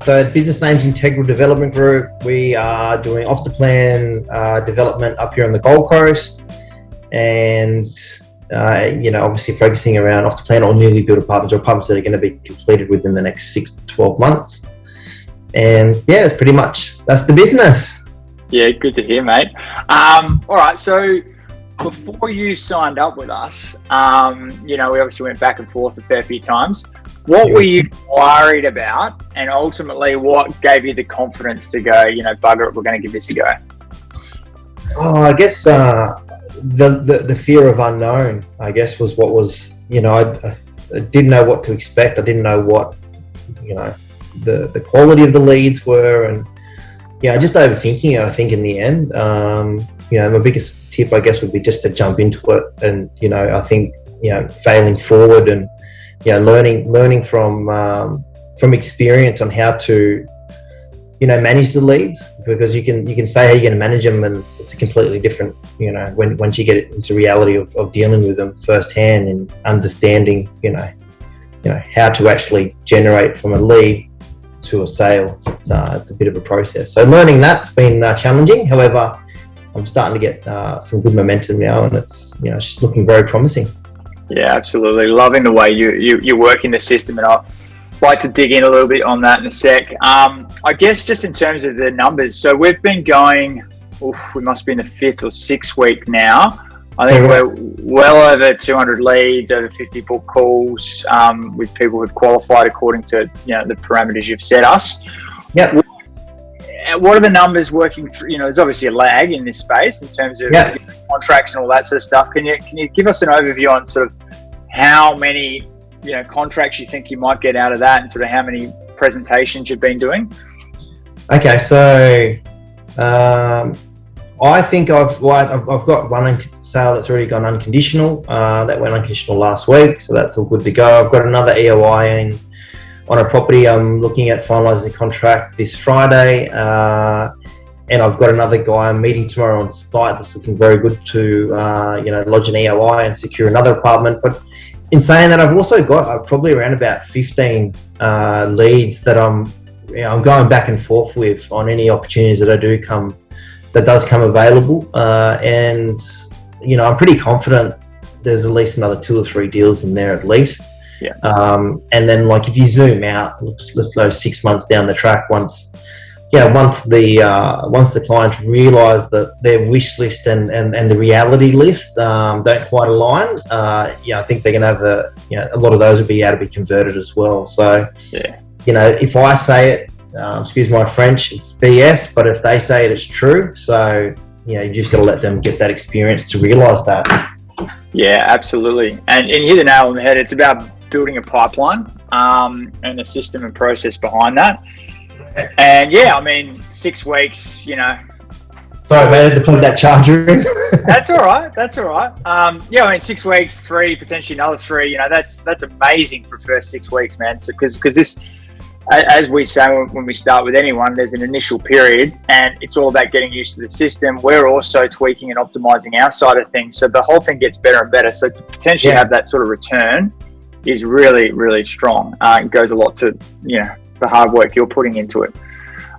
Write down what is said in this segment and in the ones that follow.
So business name's Integral Development Group. We are doing off-the-plan development up here on the Gold Coast, and obviously focusing around off-the-plan or newly built apartments or apartments that are going to be completed within the next 6 to 12 months. And yeah, it's pretty much, that's the business. Yeah, good to hear, mate. All right, so before you signed up with us, we obviously went back and forth a fair few times. What were you worried about, and ultimately what gave you the confidence to go, bugger it, we're going to give this a go? Oh, I guess the fear of unknown, I guess, was what was, I didn't know what to expect. I didn't know what, the quality of the leads were, and just overthinking it, I think, in the end. My biggest tip, I guess, would be just to jump into it, and I think failing forward and learning from experience on how to manage the leads, because you can say how you're going to manage them, and it's a completely different once you get it into reality of dealing with them firsthand and understanding how to actually generate from a lead to a sale. It's a bit of a process, so learning that's been challenging. However, I'm starting to get some good momentum now, and it's just looking very promising. Yeah, absolutely. Loving the way you work in the system, and I'd like to dig in a little bit on that in a sec. I guess just in terms of the numbers, so we've been going, we must be in the 5th or 6th week now. I think we're well over 200 leads, over 50 book calls, with people who've qualified according to the parameters you've set us. Yeah. What are the numbers working through? There's obviously a lag in this space in terms of contracts and all that sort of stuff. Can you give us an overview on sort of how many contracts you think you might get out of that, and sort of how many presentations you've been doing? Okay, so I think I've got one sale that's already gone unconditional. That went unconditional last week, so that's all good to go. I've got another EOI on a property I'm looking at finalising the contract this Friday, and I've got another guy I'm meeting tomorrow on site that's looking very good to lodge an EOI and secure another apartment. But in saying that, I've also got probably around about 15 leads that I'm going back and forth with on any opportunities that does come available, and I'm pretty confident there's at least another 2 or 3 deals in there at least. Yeah. And then, like, if you zoom out, let's go 6 months down the track, once the clients realise that their wish list and the reality list don't quite align, I think they're going to have a lot of those will be able to be converted as well. So, if I say it, excuse my French, it's BS, but if they say it, it's true. So, you just got to let them get that experience to realise that. Yeah, absolutely. And you hit the nail on the head. It's about building a pipeline and a system and process behind that. And 6 weeks, Sorry, mate, I had to plug that charger in. That's all right. 6 weeks, 3, potentially another 3, that's amazing for the first 6 weeks, man. So, because this, as we say when we start with anyone, there's an initial period, and it's all about getting used to the system. We're also tweaking and optimizing our side of things, so the whole thing gets better and better. So to potentially have that sort of return is really, really strong. It goes a lot to the hard work you're putting into it.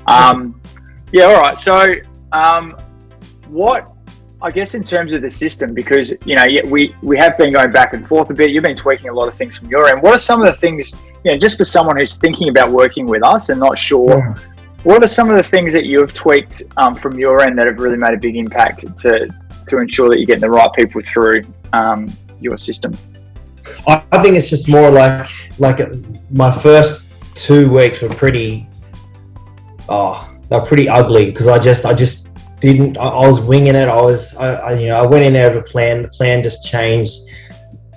All right. So what, I guess, in terms of the system, because we have been going back and forth a bit. You've been tweaking a lot of things from your end. What are some of the things, just for someone who's thinking about working with us and not sure, what are some of the things that you've tweaked from your end that have really made a big impact to ensure that you're getting the right people through your system? I think it's just more like my first 2 weeks were pretty ugly, because I just didn't. I was winging it. I went in there with a plan. The plan just changed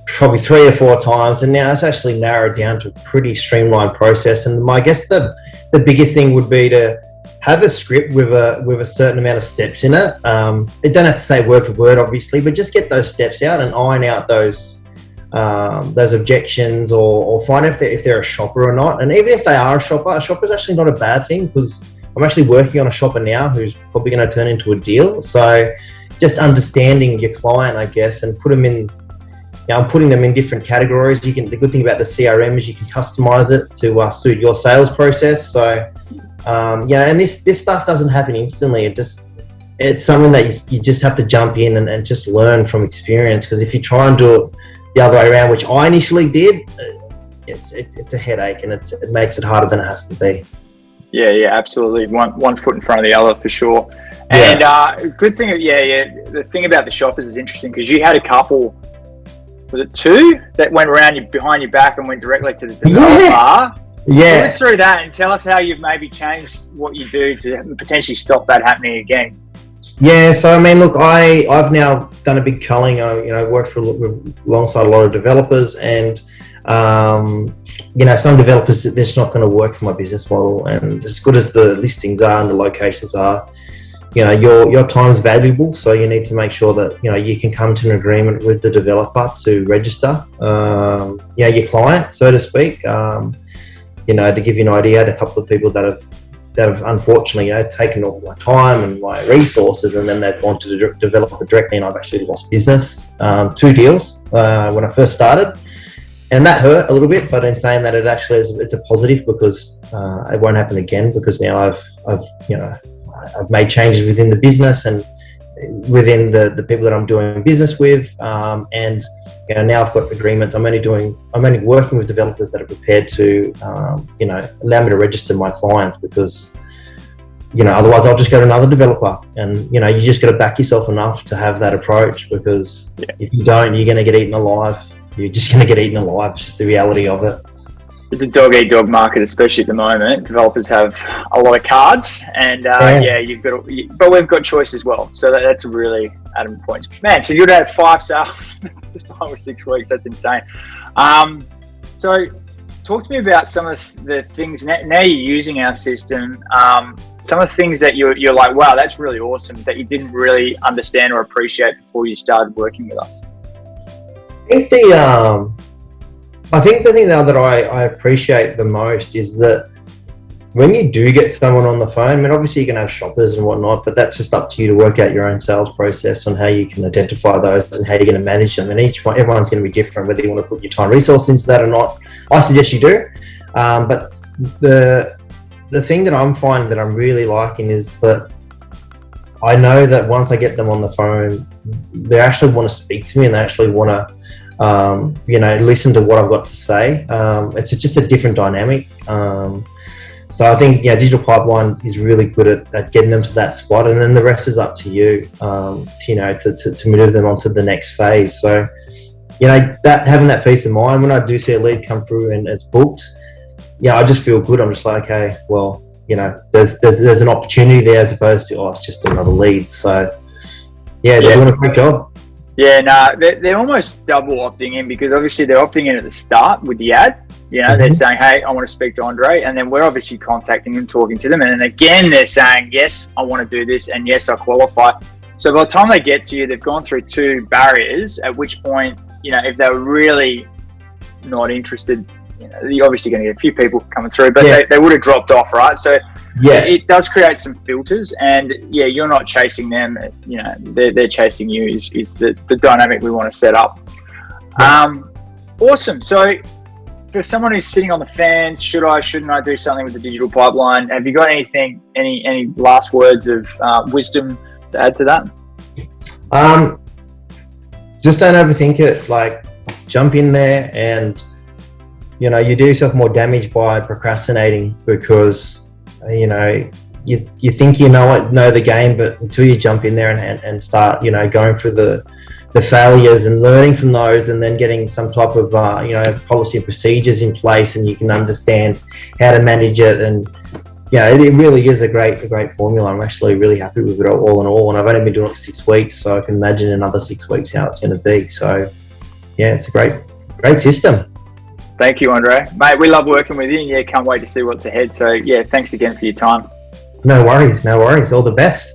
probably 3 or 4 times, and now it's actually narrowed down to a pretty streamlined process. And I guess the biggest thing would be to have a script with a certain amount of steps in it. It don't have to say word for word, obviously, but just get those steps out and iron out those objections, or find if they're a shopper or not. And even if they are a shopper is actually not a bad thing, because I'm actually working on a shopper now who's probably going to turn into a deal. So just understanding your client, I guess, and put them in I'm putting them in different categories. The good thing about the CRM is you can customize it to suit your sales process. So, and this stuff doesn't happen instantly. It's something that you just have to jump in and just learn from experience. Because if you try and do it the other way around, which I initially did, it's a headache, and it makes it harder than it has to be. Yeah, absolutely. One foot in front of the other for sure. And good thing, the thing about the shoppers is interesting because you had a couple, was it 2 that went around behind your back and went directly to the developer? Yeah. Talk us through that and tell us how you've maybe changed what you do to potentially stop that happening again. Yeah, so I mean, look, I've now done a big culling. I worked alongside a lot of developers, and some developers, that's not going to work for my business model. And as good as the listings are and the locations are, your time's valuable, so you need to make sure that you can come to an agreement with the developer to register your client, so to speak. To give you an idea, I had a couple of people that have unfortunately taken all my time and my resources, and then they've gone to the developer directly, and I've actually lost business. 2 deals when I first started, and that hurt a little bit. But in saying that, it's a positive, because it won't happen again, because now I've made changes within the business and within the people that I'm doing business with, and now I've got agreements. I'm only working with developers that are prepared to allow me to register my clients, because otherwise I'll just go to another developer, and you just got to back yourself enough to have that approach, because if you don't, you're going to get eaten alive. You're just going to get eaten alive. It's just the reality of it. It's a dog-eat-dog market, especially at the moment. Developers have a lot of cards, and but we've got choice as well. So that's a really added point. Man, so you'd have 5 sales in 5 or 6 weeks. That's insane. So talk to me about some of the things, now you're using our system, some of the things that you're like, wow, that's really awesome, that you didn't really understand or appreciate before you started working with us. I think the thing now that I appreciate the most is that when you do get someone on the phone, I mean, obviously you can have shoppers and whatnot, but that's just up to you to work out your own sales process on how you can identify those and how you're going to manage them. And everyone's going to be different, whether you want to put your time resource into that or not. I suggest you do. But the thing that I'm finding that I'm really liking is that I know that once I get them on the phone, they actually want to speak to me, and they actually want to listen to what I've got to say. It's just a different dynamic. So I think, digital pipeline is really good at getting them to that spot, and then the rest is up to you, to move them onto the next phase. So, that having that peace of mind when I do see a lead come through and it's booked, I just feel good. I'm just like, okay, well, there's an opportunity there, as opposed to, it's just another lead. So, they're doing a great job. Yeah, they're almost double opting in, because obviously they're opting in at the start with the ad. They're saying, hey, I want to speak to Andre. And then we're obviously contacting them, talking to them. And then again, they're saying, yes, I want to do this. And yes, I qualify. So by the time they get to you, they've gone through 2 barriers, at which point, if they're really not interested, you're obviously going to get a few people coming through, but they would have dropped off, right? So it does create some filters, and you're not chasing them, they're chasing you is the dynamic we want to set up. Awesome. So for someone who's sitting on the fence, shouldn't I do something with the digital pipeline? Have you got anything, any last words of wisdom to add to that? Just don't overthink it. Like, jump in there, and you do yourself more damage by procrastinating, because you think you know the game, but until you jump in there and start going through the failures and learning from those, and then getting some type of policy and procedures in place, and you can understand how to manage it. And it really is a great formula. I'm actually really happy with it all in all, and I've only been doing it for 6 weeks, so I can imagine another 6 weeks how it's going to be. So it's a great system. Thank you, Andre. Mate, we love working with you, and can't wait to see what's ahead. So thanks again for your time. No worries. All the best.